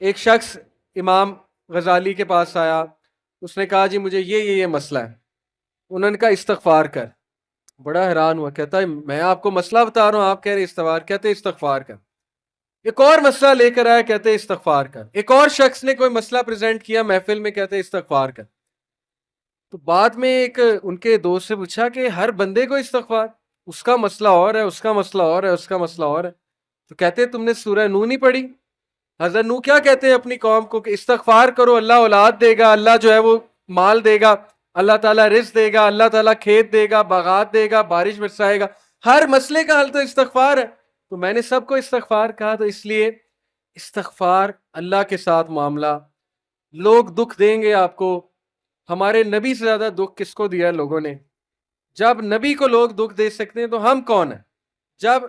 ایک شخص امام غزالی کے پاس آیا، اس نے کہا جی مجھے یہ مسئلہ ہے. انہوں نے کہا استغفار کر. بڑا حیران ہوا، کہتا ہے میں آپ کو مسئلہ بتا رہا ہوں، آپ کہہ رہے استغفار. کہتے استغفار کر. ایک اور مسئلہ لے کر آیا، کہتے استغفار کر. ایک اور شخص نے کوئی مسئلہ پریزنٹ کیا محفل میں، کہتے استغفار کر. تو بعد میں ایک ان کے دوست سے پوچھا کہ ہر بندے کو استغفار، اس کا مسئلہ اور ہے، اس کا مسئلہ اور ہے، اس کا مسئلہ اور ہے. تو کہتے تم نے سورہ نو نہیں پڑھی؟ حضرت نو کیا کہتے ہیں اپنی قوم کو کہ استغفار کرو، اللہ اولاد دے گا، اللہ جو ہے وہ مال دے گا، اللہ تعالیٰ رزق دے گا، اللہ تعالیٰ کھیت دے گا، باغات دے گا، بارش برسائے گا. ہر مسئلے کا حل تو استغفار ہے. تو میں نے سب کو استغفار کہا. تو اس لیے استغفار اللہ کے ساتھ معاملہ. لوگ دکھ دیں گے آپ کو. ہمارے نبی سے زیادہ دکھ کس کو دیا ہے لوگوں نے؟ جب نبی کو لوگ دکھ دے سکتے ہیں تو ہم کون ہیں؟ جب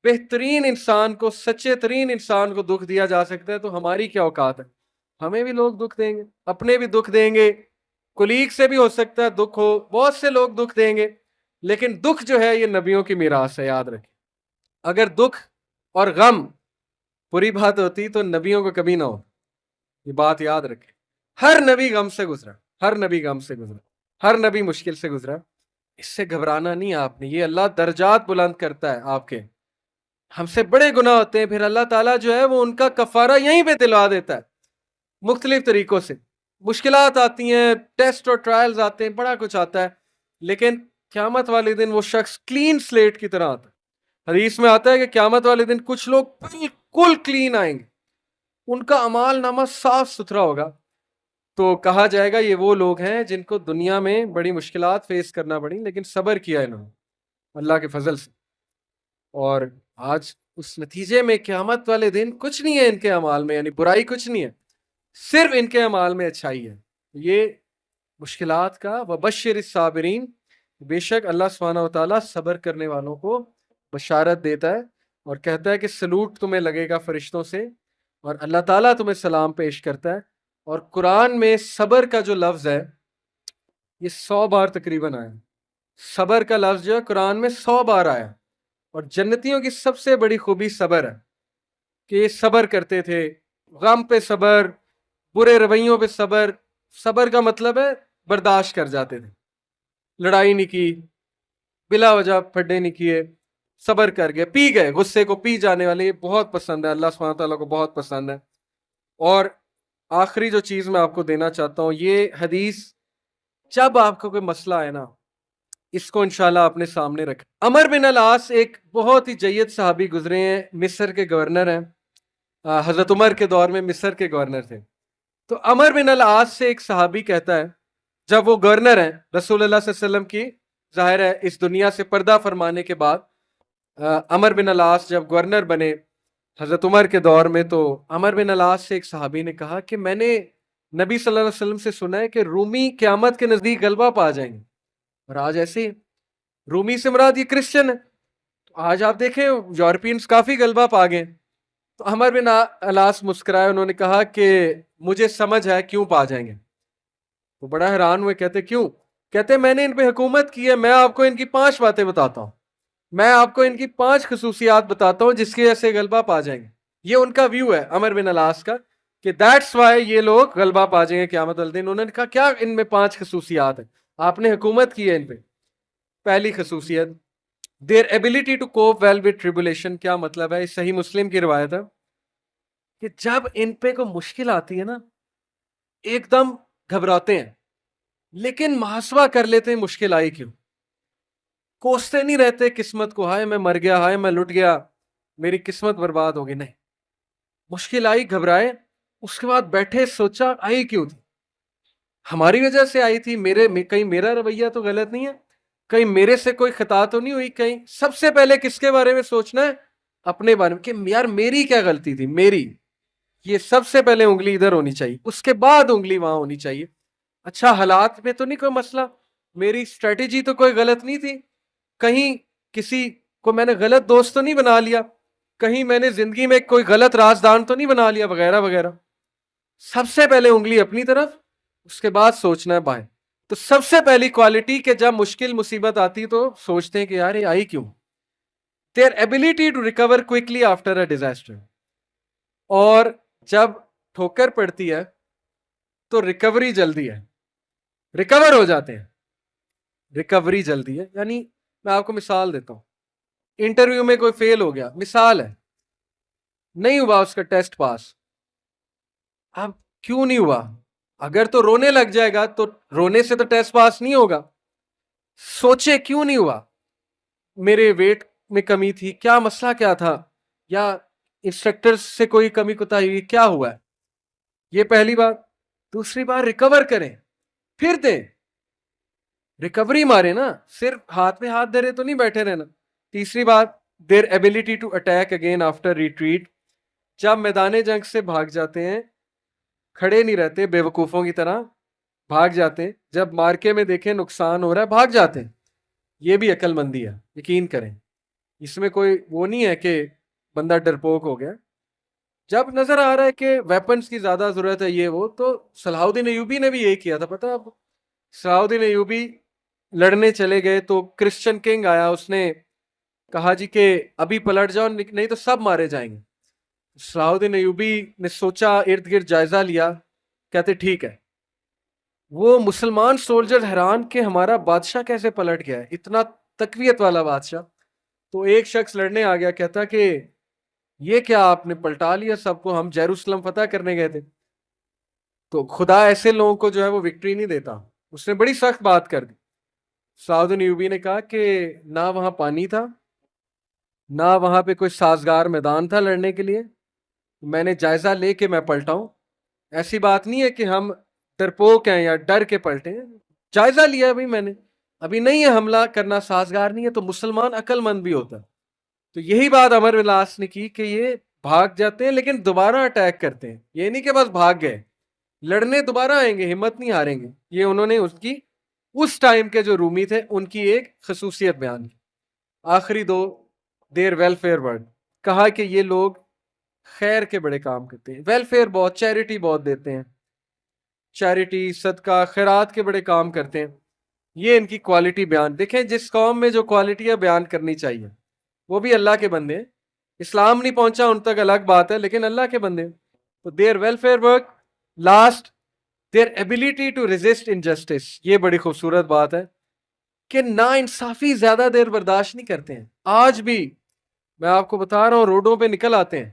بہترین انسان کو، سچے ترین انسان کو دکھ دیا جا سکتا ہے تو ہماری کیا اوقات ہے؟ ہمیں بھی لوگ دکھ دیں گے، اپنے بھی دکھ دیں گے، کولیگ سے بھی ہو سکتا ہے دکھ ہو، بہت سے لوگ دکھ دیں گے. لیکن دکھ جو ہے یہ نبیوں کی میراث ہے، یاد رکھیں. اگر دکھ اور غم بری بات ہوتی تو نبیوں کو کبھی نہ ہو. یہ بات یاد رکھیں. ہر نبی غم سے گزرا، ہر نبی غم سے گزرا، ہر نبی مشکل سے گزرا. اس سے گھبرانا نہیں آپ نے. یہ اللہ درجات بلند کرتا ہے آپ کے. ہم سے بڑے گناہ ہوتے ہیں، پھر اللہ تعالیٰ جو ہے وہ ان کا کفارہ یہیں پہ دلوا دیتا ہے مختلف طریقوں سے. مشکلات آتی ہیں، ٹیسٹ اور ٹرائلز آتے ہیں، بڑا کچھ آتا ہے، لیکن قیامت والے دن وہ شخص کلین سلیٹ کی طرح آتا ہے. حدیث میں آتا ہے کہ قیامت والے دن کچھ لوگ بالکل کلین آئیں گے، ان کا اعمال نامہ صاف ستھرا ہوگا. تو کہا جائے گا یہ وہ لوگ ہیں جن کو دنیا میں بڑی مشکلات فیس کرنا پڑی لیکن صبر کیا انہوں نے اللہ کے فضل سے. اور آج اس نتیجے میں قیامت والے دن کچھ نہیں ہے ان کے اعمال میں، یعنی برائی کچھ نہیں ہے، صرف ان کے اعمال میں اچھائی ہے. یہ مشکلات کا وبشر الصابرین، بے شک اللہ سبحانہ و تعالیٰ صبر کرنے والوں کو بشارت دیتا ہے اور کہتا ہے کہ سلوٹ تمہیں لگے گا فرشتوں سے، اور اللہ تعالیٰ تمہیں سلام پیش کرتا ہے. اور قرآن میں صبر کا جو لفظ ہے یہ 100 بار تقریباً آیا. صبر کا لفظ جو ہے قرآن میں 100 بار آیا. اور جنتیوں کی سب سے بڑی خوبی صبر ہے کہ یہ صبر کرتے تھے. غم پہ صبر، برے رویوں پہ صبر. صبر کا مطلب ہے برداشت کر جاتے تھے، لڑائی نہیں کی، بلا وجہ پھڈے نہیں کیے، صبر کر گئے، پی گئے. غصے کو پی جانے والے یہ بہت پسند ہے، اللہ سبحانہ تعالیٰ کو بہت پسند ہے. اور آخری جو چیز میں آپ کو دینا چاہتا ہوں، یہ حدیث جب آپ کو کوئی مسئلہ آئے نا اس کو انشاءاللہ اپنے سامنے رکھیں. عمر بن العاص ایک بہت ہی جید صحابی گزرے ہیں، مصر کے گورنر ہیں. حضرت عمر کے دور میں مصر کے گورنر تھے. تو عمر بن العاص سے ایک صحابی کہتا ہے، جب وہ گورنر ہیں رسول اللہ صلی اللہ علیہ وسلم کی ظاہر ہے اس دنیا سے پردہ فرمانے کے بعد، عمر بن العاص جب گورنر بنے حضرت عمر کے دور میں، تو عمر بن العاص سے ایک صحابی نے کہا کہ میں نے نبی صلی اللہ علیہ وسلم سے سنا ہے کہ رومی قیامت کے نزدیک غلبہ پا جائیں گے. اور آج ایسے ہی رومی سے مراد یہ کرسچن ہے. تو آج آپ دیکھیں یورپینز کافی غلبہ پا گئے. تو عمر بن العاص مسکرائے، انہوں نے کہا کہ مجھے سمجھ ہے کیوں پا جائیں گے. تو بڑا حیران ہوئے، کہتے کیوں؟ کہتے میں نے ان پہ حکومت کی ہے، میں آپ کو ان کی 5 باتیں بتاتا ہوں، میں آپ کو ان کی 5 خصوصیات بتاتا ہوں جس کی وجہ سے غلبہ پا جائیں گے. یہ ان کا ویو ہے عمر بن العاص کا کہ دیٹس وائی یہ لوگ غلبہ پا جائیں گے قیامت والے دن. انہوں نے کہا کیا ان میں 5 خصوصیات ہیں؟ آپ نے حکومت کی ہے ان پہ. پہلی خصوصیت their ability to cope well with tribulation. کیا مطلب ہے؟ صحیح مسلم کی روایت ہے کہ جب ان پہ کوئی مشکل آتی ہے نا ایک دم گھبراتے ہیں، لیکن محاسبہ کر لیتے ہیں مشکل آئی کیوں. کوستے نہیں رہتے قسمت کو، ہائے میں مر گیا، ہائے میں لٹ گیا، میری قسمت برباد ہوگی. نہیں، مشکل آئی گھبرائے، اس کے بعد بیٹھے سوچا آئی کیوں تھی، ہماری وجہ سے آئی تھی، کہیں میرا رویہ تو غلط نہیں ہے، کہیں میرے سے کوئی خطا تو نہیں ہوئی. کہیں سب سے پہلے کس کے بارے میں سوچنا ہے؟ اپنے بارے میں، کہ یار میری کیا غلطی تھی، میری. یہ سب سے پہلے انگلی ادھر ہونی چاہیے، اس کے بعد انگلی وہاں ہونی چاہیے. اچھا حالات میں تو نہیں کوئی مسئلہ، میری اسٹریٹجی تو کوئی غلط نہیں تھی، کہیں کسی کو میں نے غلط دوست تو نہیں بنا لیا، کہیں میں نے زندگی میں کوئی غلط رازدان تو نہیں بنا لیا، وغیرہ وغیرہ. سب سے پہلے انگلی اپنی طرف، اس کے بعد سوچنا ہے بائیں. تو سب سے پہلی کوالٹی کہ جب مشکل مصیبت آتی تو سوچتے ہیں کہ یار یہ آئی کیوں. their ability to recover quickly after a disaster. اور جب ٹھوکر پڑتی ہے تو ریکوری جلدی ہے، ریکور ہو جاتے ہیں، ریکوری جلدی ہے. یعنی میں آپ کو مثال دیتا ہوں، انٹرویو میں کوئی فیل ہو گیا، مثال ہے، نہیں ہوا اس کا ٹیسٹ پاس. اب کیوں نہیں ہوا؟ اگر تو رونے لگ جائے گا تو رونے سے تو ٹیسٹ پاس نہیں ہوگا. سوچے کیوں نہیں ہوا، میرے ویٹ میں کمی تھی، کیا مسئلہ کیا تھا، یا انسٹرکٹر سے کوئی کمی کوتاہی ہوئی، کیا ہوا ہے. یہ پہلی بات. دوسری بات، ریکور کریں پھر دیں، ریکوری مارے نا، صرف ہاتھ میں ہاتھ دھرے تو نہیں بیٹھے رہنا. تیسری بات، their ability to attack again after retreat. جب میدان جنگ سے بھاگ جاتے ہیں، کھڑے نہیں رہتے بے وقوفوں کی طرح، بھاگ جاتے ہیں. جب مارکے میں دیکھیں نقصان ہو رہا ہے، بھاگ جاتے ہیں. یہ بھی عقل مندی ہے، یقین کریں. اس میں کوئی وہ نہیں ہے کہ بندہ ڈرپوک ہو گیا. جب نظر آ رہا ہے کہ ویپنز کی زیادہ ضرورت ہے، یہ وہ، تو صلاح الدین ایوبی نے بھی یہی کیا تھا. پتہ آپ کو، صلاح الدین ایوبی لڑنے چلے گئے تو کرسچن کنگ آیا، اس نے کہا جی کہ ابھی پلٹ جاؤ نہیں تو سب مارے جائیں گے. صلاح الدین ایوبی نے سوچا، ارد گرد جائزہ لیا، کہتے ٹھیک ہے. وہ مسلمان سولجر حیران کہ ہمارا بادشاہ کیسے پلٹ گیا ہے، اتنا تقویت والا بادشاہ. تو ایک شخص لڑنے آ گیا، کہتا کہ یہ کیا آپ نے پلٹا لیا سب کو، ہم یروشلم فتح کرنے گئے تھے. تو خدا ایسے لوگوں کو جو ہے وہ وکٹری نہیں دیتا. اس نے بڑی سخت بات کر دی. صلاح الدین ایوبی نے کہا کہ نہ وہاں پانی تھا، نہ وہاں پہ کوئی سازگار میدان تھا لڑنے کے لیے، میں نے جائزہ لے کے میں پلٹاؤں. ایسی بات نہیں ہے کہ ہم ڈرپوک ہیں یا ڈر کے پلٹے ہیں، جائزہ لیا بھائی میں نے، ابھی نہیں ہے حملہ کرنا سازگار نہیں ہے. تو مسلمان عقل مند بھی ہوتا ہے. تو یہی بات عمر بن العاص نے کی کہ یہ بھاگ جاتے ہیں لیکن دوبارہ اٹیک کرتے ہیں. یہ نہیں کہ بس بھاگ گئے، لڑنے دوبارہ آئیں گے، ہمت نہیں ہاریں گے. یہ انہوں نے اس کی، اس ٹائم کے جو رومی تھے ان کی ایک خصوصیت بیان کی. آخری دو، دیر ویلفیئر ورک. کہا کہ یہ لوگ خیر کے بڑے کام کرتے ہیں، ویلفیئر بہت، چیریٹی بہت دیتے ہیں، چیریٹی صدقہ خیرات کے بڑے کام کرتے ہیں. یہ ان کی کوالٹی بیان. دیکھیں جس قوم میں جو کوالٹیاں بیان کرنی چاہیے، وہ بھی اللہ کے بندے ہیں. اسلام نہیں پہنچا ان تک الگ بات ہے، لیکن اللہ کے بندے ہیں. تو their welfare work. Last, their ability to resist injustice. یہ بڑی خوبصورت بات ہے کہ نا انصافی زیادہ دیر برداشت نہیں کرتے ہیں. آج بھی میں آپ کو بتا رہا ہوں، روڈوں پہ نکل آتے ہیں،